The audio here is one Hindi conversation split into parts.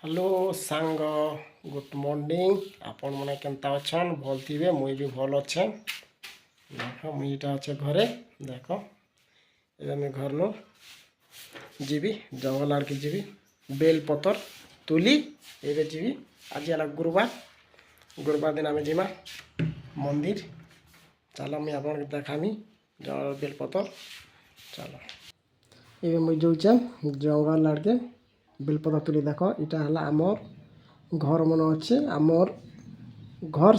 हेलो सांग गुड मॉर्निंग आपण मैंने केनता अच्छन भल थे मुई भी भल अच्छे देख मुईटा अच्छे घरे देख ये घर नु जीवी जंगल आड़ के जीवी बेल पतर तुली ये जीवी आज है गुरुवार दिन आम जीमा मंदिर चलो मुझे आप देखामी जंगल बेल पतर चलो ये मुझे जाऊे जंगल आड़ के बेलपत्र तुली देख यहाँ है आमर घर मन अच्छे आमर घर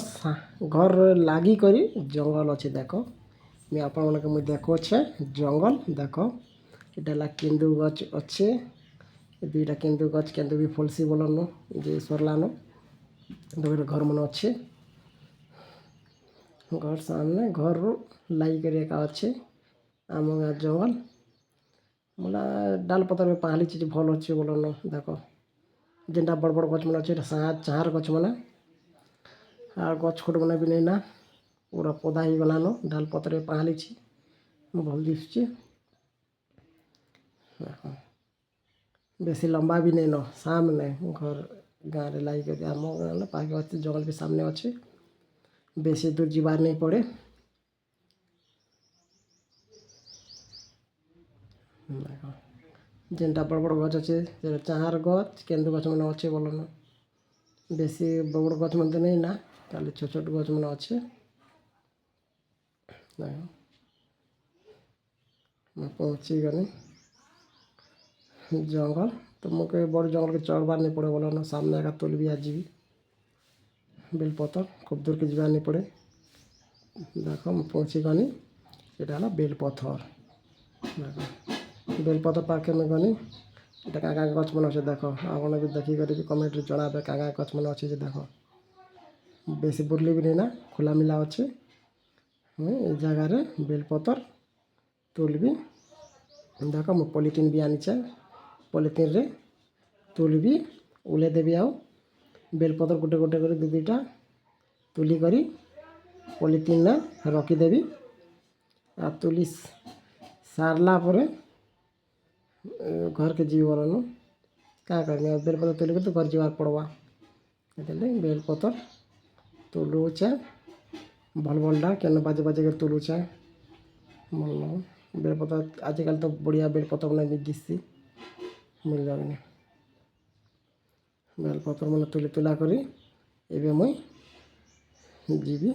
घर लगी करी जंगल अच्छे देख मुझे आप देखुचे जंगल देख यहाँ केन्दु गच अच्छे दुईटा केन्दु गच केन्दु भी फलसी बोलन जे सरलान देखो घर मन अच्छे घर सामने घर लगी कर एका अच्छे आम गाँ जंगल बोला डाल पतर में पहाड़ी चीज भल अच्छे बोलन देख जेनटा बड़ बड़ गच मन अच्छे चार गच मैंने आ गच खोट मैंने भी नहीं ना पूरा पौधा ही गलान डाल पतर में पहाड़ी भल दिशुचे बेसी लंबा भी नहीं न सामने घर गाँव में लगी कर आम गाँव पाके अच्छे जंगल भी सामने अच्छे बेसी दूर जीवार नहीं पड़े जेनटा बड़ बड़ गच अच्छे चार गच केन्दु गच मैंने अच्छे बोलन बेसी बड़ बड़ गच मन नहीं ना खाली छोट छोट गच मैंने अच्छे पहुँची गनी जंगल तो मुझे बड़ जंगल के चढ़बार नहीं पड़े बोलन सामने एका तुल भी आज बेलपतर खूब दूर के जबार नहीं पड़े देख मुझे पहुँची गनी यहाँ बेलपथर देख बेलपतर पाखे में गनी এটা কাঁ কাঁ গছ মানে আছে দেখো আপনারা भी देखी करी कमेंट जनाबे काँ काँ गछ मन अच्छे देख बेसी बुरली भी नहीं ना खुला मिला अच्छे ये जगार बेलपतर तुलबी देख मुझे पॉलिथिन भी आनीचे पॉलिथिन रे तुलबी उले देवी आउ बेलपतर गोटे गोटे कर दुईटा तुली करी पॉलिथिन ना रखीदेवी आ तुली सारला परे घर के जीव वाला क्या करनी बेलपतर तुलिक तो घर जीवार पड़वा बेलपतर तुलुचे भल भलटा क्या बाजे बाजे कर तुलुचे भल बेलपतर आजिकल तो बढ़िया बेलपतर मैंने दिशी मिल जाए बेलपतर मैंने तुली तुला करी एवं मुई जीवी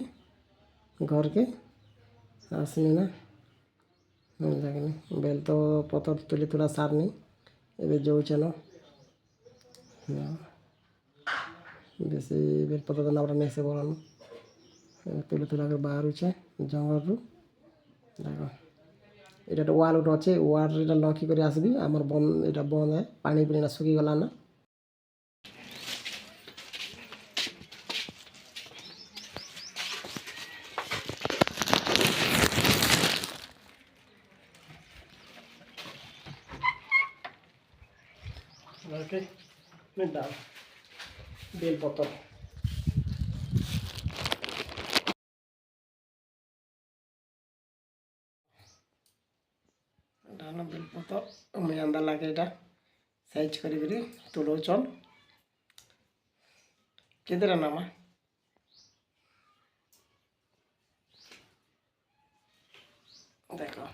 घर के आसमी ना बेल तो पतर तुली तुला सारनी एवं जाऊे न बेसी बेल पतर तो नावरा नहीं से बोलन तुली तुला कर बाहरुचे जंगल रु देख এটা ওয়াল গোটে অছে ওয়াল এটা লক্ষি করে আসবি আমার বন এটা বন্ধ है पानी भी ना सुखी गला ना ओके मैं डाल बेलपतर डाल बेलपतर मैं अंदर लगे এটা साइज करी तुलो चल किधर नामा देखो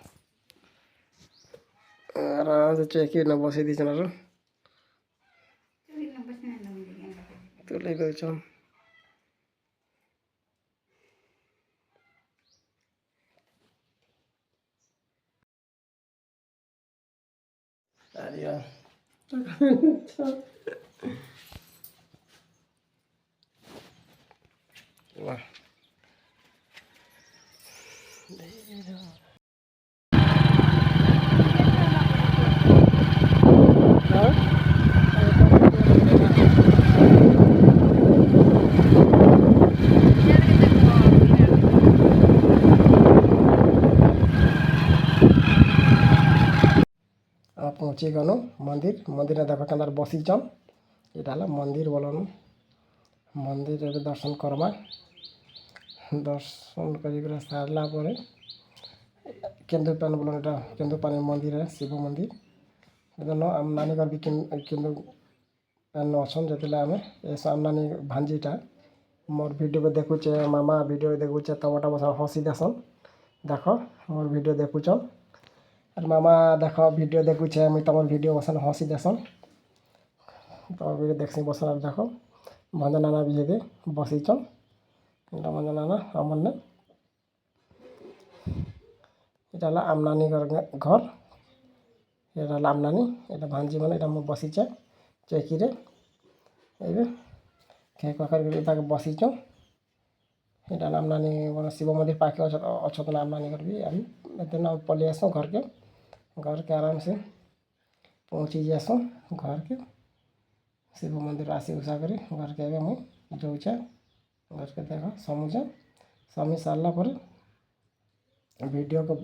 आराम से चेक ना बसई दी ना तुले दौन अरे वाह पहुँची गनु मंदिर मंदिर देख के बसीचन यहाँ मंदिर बोलन मंदिर दर्शन करमा दर्शन कर सारला केन्दु पानी बोलन यहाँ केन्दु पानी मंदिर है शिव मंदिर आम नानी घर भी केन्दु ଅଛନ୍ ଯେତେବେଳେ ଆମେ ଏ ସାମ୍ନାନି ଭାଞ୍ଜିଟା ମୋର୍ ଭିଡ଼ିଓ ଦେଖୁଛେ ମାମା ଭିଡ଼ିଓ ଦେଖୁଛେ ତମଟା ବସ ହସି ଦେସନ୍ ଦେଖ ମୋର୍ ଭିଡ଼ିଓ ଦେଖୁଛନ୍ ଆର୍ ମାମା ଦେଖ ଭିଡ଼ିଓ ଦେଖୁଛେ ମୁଇଁ ତମର୍ ଭିଡ଼ିଓ ବସନ୍ ହସି ଦେସନ୍ ତମର ଭିଡ଼ିଓ ଦେଖ୍ସି ବସନ୍ ଆର୍ ଦେଖ ଭଞ୍ଜ ନାନା ବି ଏବେ ବସିଛନ୍ ଏଇଟା ଭଞ୍ଜ ନାନା ଆମର୍ନେ এটা হলো আমনানি ঘর এটা হলো আমনানি এটা ভাঞ্জি মানে এটা ମୁଁ ବସିଛେ ଚେକିରେ ଏବେ ଖେଇ ପାଖରେ ତାକେ ବସିଛୁଁ ଏଇଟା ହେଲା ଆମନାନି ମାନେ ଶିବ ମନ୍ଦିର ପାଖେ ଅଛତ ଆମନାନି ଘର ବି ଆମେ ଏତେ ନ ପଲେଇ ଆସୁଁ ଘରକେ ଆରାମସେ ପହଞ୍ଚି ଯାଏସୁଁ ଘରକେ ଶିବ ମନ୍ଦିର ଆସି ଉଷା କରି ଘରକେ ଏବେ ମୁଇଁ ଯାଉଛେ ଘରକେ ଦେଖ ସମୁଛେ ସমি ସାରିଲା ପରେ वीडियो को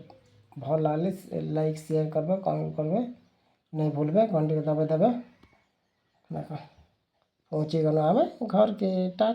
भल लगले लाइक शेयर करबे कमेंट करबे नहीं भूलबे घंटी के दबे देबे देखो पहुँची गल आम घर के टा